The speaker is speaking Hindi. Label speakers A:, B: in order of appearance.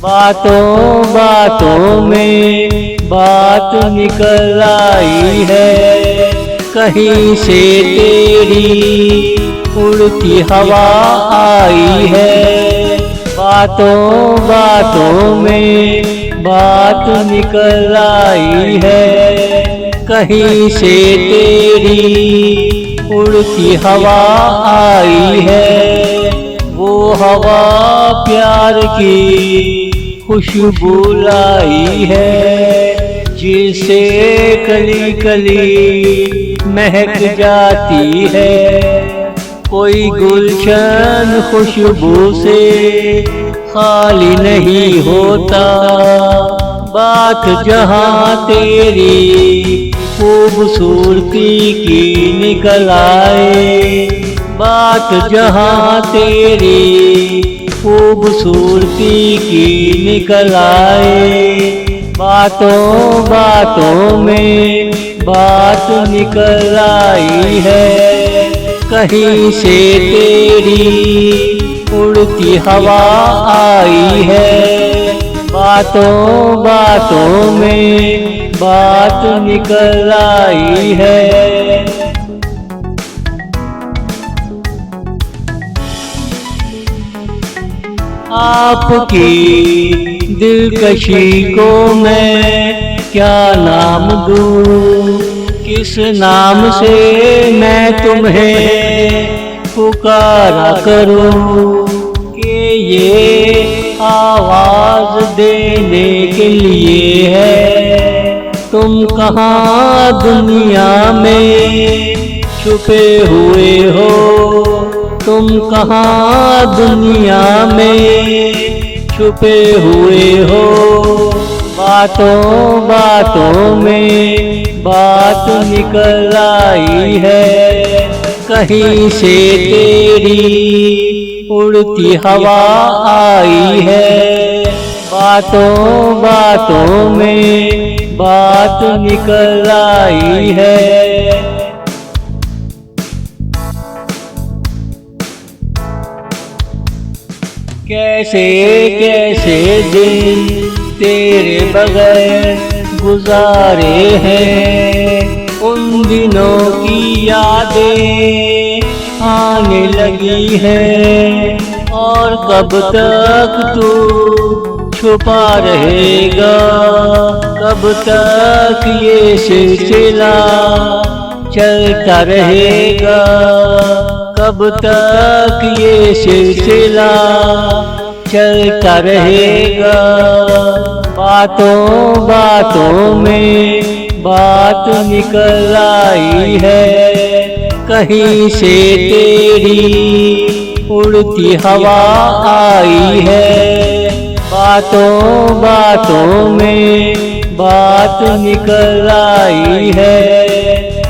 A: बातों बातों में बात निकल आई है, कहीं से तेरी उड़ती हवा आई है। बातों बातों में बात निकल आई है, कहीं से तेरी उड़ती हवा आई है। वो हवा प्यार की खुशबू लाई है, जिसे कली कली महक जाती है। कोई गुलशन खुशबू से खाली नहीं होता, बात जहाँ तेरी खूबसूरती की निकल आए। बात जहाँ तेरी खूबसूरती की निकल आए। बातों बातों में बात निकल आई है, कहीं से तेरी उड़ती हवा आई है। बातों बातों में बात निकल आई है। आपकी दिलकशी को मैं क्या नाम दूँ, किस नाम से मैं तुम्हें पुकारा करूँ कि ये आवाज़ देने के लिए है। तुम कहाँ दुनिया में छुपे हुए हो, तुम कहाँ दुनिया में छुपे हुए हो। बातों बातों में बात निकल आई है, कहीं से तेरी उड़ती हवा आई है। बातों बातों में बात निकल आई है। कैसे कैसे दिन तेरे बगैर गुजारे हैं, उन दिनों की यादें आने लगी है। और कब तक तू छुपा रहेगा, कब तक ये सिलसिला चलता रहेगा, कब तक ये सिलसिला चलता रहेगा। बातों बातों में बात निकल आई है, कहीं से तेरी उड़ती हवा आई है। बातों बातों में बात निकल आई है।